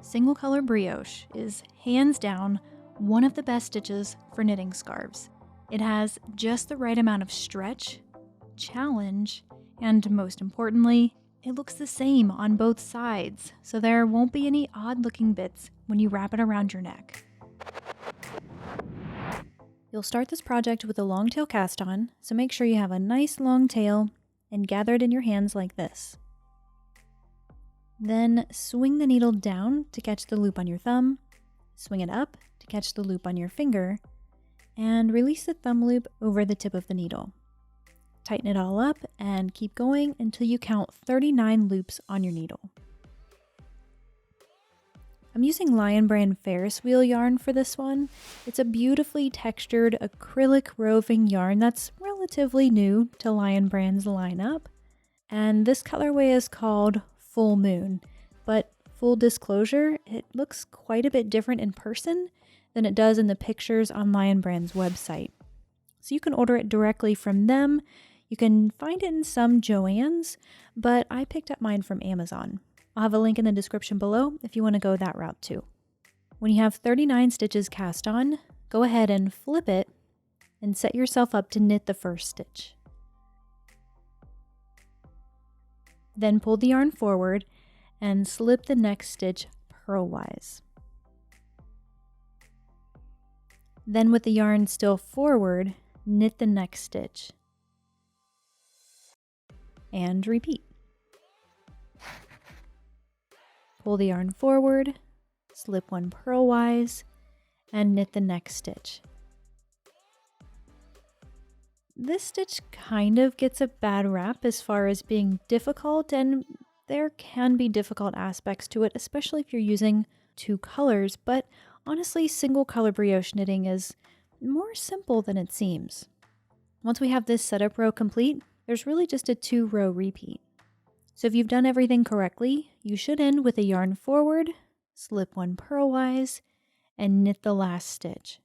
single color brioche is hands down one of the best stitches for knitting scarves. It has just the right amount of stretch, challenge, and most importantly, it looks the same on both sides, so there won't be any odd looking bits when you wrap it around your neck. You'll start this project with a long tail cast on, so make sure you have a nice long tail and gather it in your hands like this. Then swing the needle down to catch the loop on your thumb, swing it up to catch the loop on your finger, and release the thumb loop over the tip of the needle. Tighten it all up and keep going until you count 39 loops on your needle. I'm using Lion Brand Ferris wheel yarn for this one. It's a beautifully textured acrylic roving yarn that's relatively new to Lion Brand's lineup. And this colorway is called Full Moon, but full disclosure, it looks quite a bit different in person than it does in the pictures on Lion Brand's website. So you can order it directly from them. You can find it in some Joann's, but I picked up mine from Amazon. I'll have a link in the description below if you want to go that route too. When you have 39 stitches cast on, go ahead and flip it and set yourself up to knit the first stitch. Then pull the yarn forward and slip the next stitch purlwise. Then with the yarn still forward, knit the next stitch. And repeat. Pull the yarn forward, slip one purlwise, and knit the next stitch. This stitch kind of gets a bad rap as far as being difficult, and there can be difficult aspects to it, especially if you're using two colors, but honestly, single color brioche knitting is more simple than it seems. Once we have this setup row complete, there's really just a 2-row repeat. So if you've done everything correctly, you should end with a yarn forward, slip one purlwise, and knit the last stitch.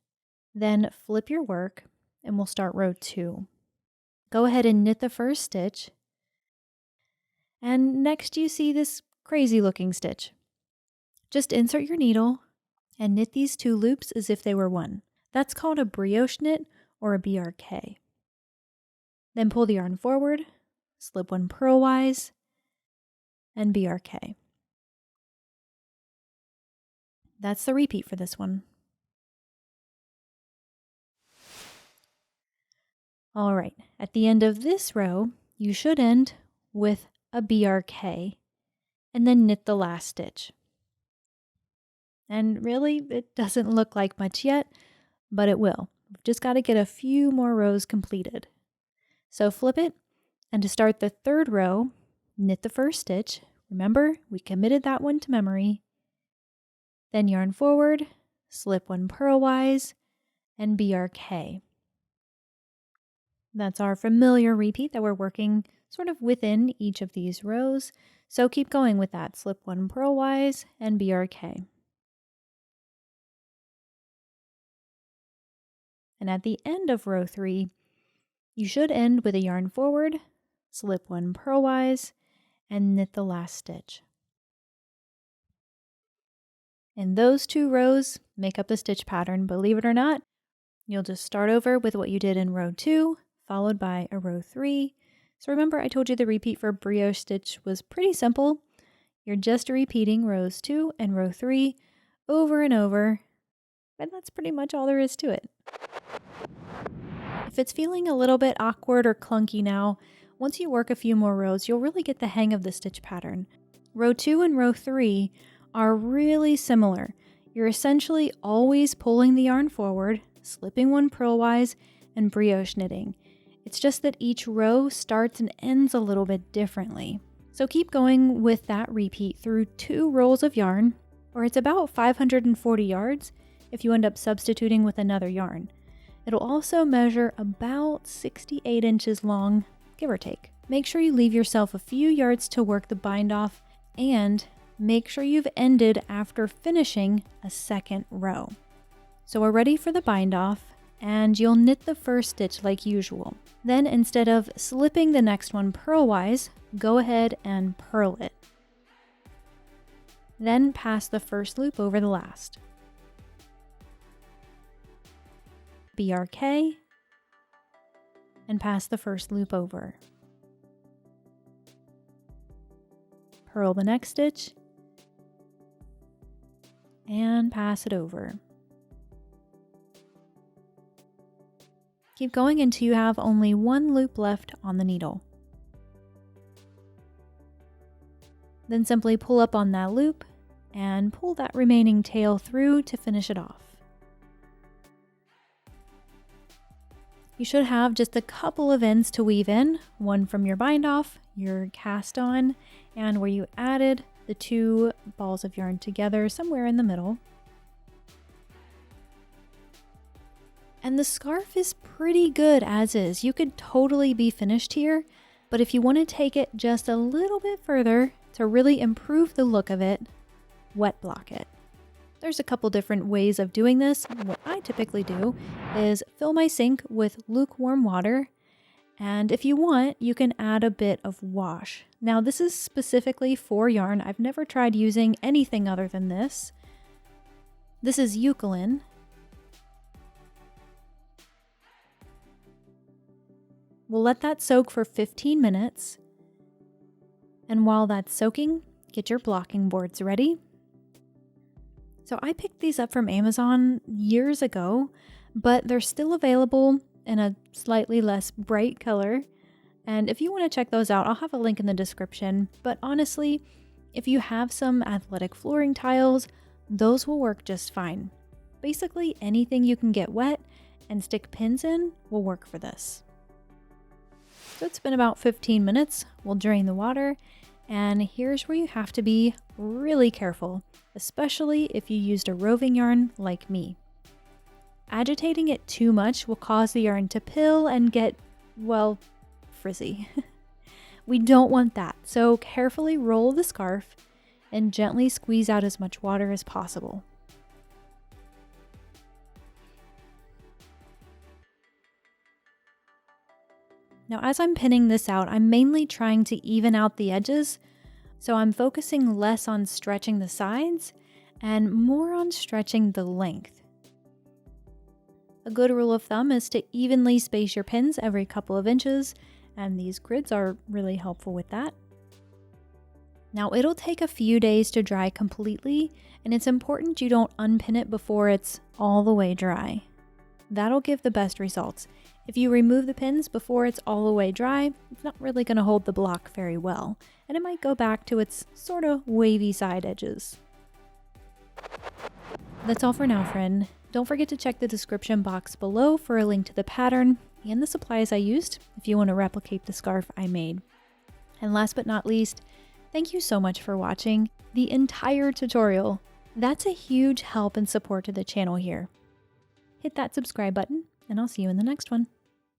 Then flip your work, and we'll start row 2. Go ahead and knit the first stitch, and next you see this crazy looking stitch. Just insert your needle and knit these 2 loops as if they were one. That's called a brioche knit or a BRK. Then pull the yarn forward, slip one purlwise, and BRK. That's the repeat for this one. All right, at the end of this row, you should end with a BRK and then knit the last stitch. And really, it doesn't look like much yet, but it will. We've just got to get a few more rows completed. So flip it, and to start the 3rd row, knit the first stitch. Remember, we committed that one to memory. Then yarn forward, slip one purlwise, and BRK. That's our familiar repeat that we're working sort of within each of these rows. So keep going with that. Slip one purlwise and BRK. And at the end of row 3, you should end with a yarn forward, slip one purlwise, and knit the last stitch. And those 2 rows make up the stitch pattern. Believe it or not, you'll just start over with what you did in row 2, followed by a row 3. So remember, I told you the repeat for brioche stitch was pretty simple. You're just repeating rows 2 and row 3 over and over, and that's pretty much all there is to it. If it's feeling a little bit awkward or clunky now, once you work a few more rows, you'll really get the hang of the stitch pattern. Row 2 and row 3 are really similar. You're essentially always pulling the yarn forward, slipping one purlwise, and brioche knitting. It's just that each row starts and ends a little bit differently. So keep going with that repeat through 2 rolls of yarn, or it's about 540 yards if you end up substituting with another yarn. It'll also measure about 68 inches long, give or take. Make sure you leave yourself a few yards to work the bind off, and make sure you've ended after finishing a 2nd row. So we're ready for the bind off, and you'll knit the first stitch like usual. Then instead of slipping the next one purlwise, go ahead and purl it. Then pass the first loop over the last. BRK, and pass the first loop over. Purl the next stitch, and pass it over. Keep going until you have only one loop left on the needle. Then simply pull up on that loop and pull that remaining tail through to finish it off. You should have just a couple of ends to weave in, one from your bind off, your cast on, and where you added the two balls of yarn together somewhere in the middle. And the scarf is pretty good as is. You could totally be finished here, but if you want to take it just a little bit further to really improve the look of it, wet block it. There's a couple different ways of doing this. What I typically do is fill my sink with lukewarm water, and if you want, you can add a bit of wash. Now this is specifically for yarn. I've never tried using anything other than this. This is eucalyptus. We'll let that soak for 15 minutes. And while that's soaking, get your blocking boards ready. So I picked these up from Amazon years ago, but they're still available in a slightly less bright color. And if you want to check those out, I'll have a link in the description. But honestly, if you have some athletic flooring tiles, those will work just fine. Basically, anything you can get wet and stick pins in will work for this. So it's been about 15 minutes. We'll drain the water, and here's where you have to be really careful, especially if you used a roving yarn like me. Agitating it too much will cause the yarn to pill and get, well, frizzy. We don't want that, so carefully roll the scarf and gently squeeze out as much water as possible. Now, as I'm pinning this out, I'm mainly trying to even out the edges, so I'm focusing less on stretching the sides and more on stretching the length. A good rule of thumb is to evenly space your pins every couple of inches, and these grids are really helpful with that. Now, it'll take a few days to dry completely, and it's important you don't unpin it before it's all the way dry. That'll give the best results. If you remove the pins before it's all the way dry, it's not really going to hold the block very well, and it might go back to its sort of wavy side edges. That's all for now, friend. Don't forget to check the description box below for a link to the pattern and the supplies I used if you want to replicate the scarf I made. And last but not least, thank you so much for watching the entire tutorial. That's a huge help and support to the channel here. Hit that subscribe button, and I'll see you in the next one.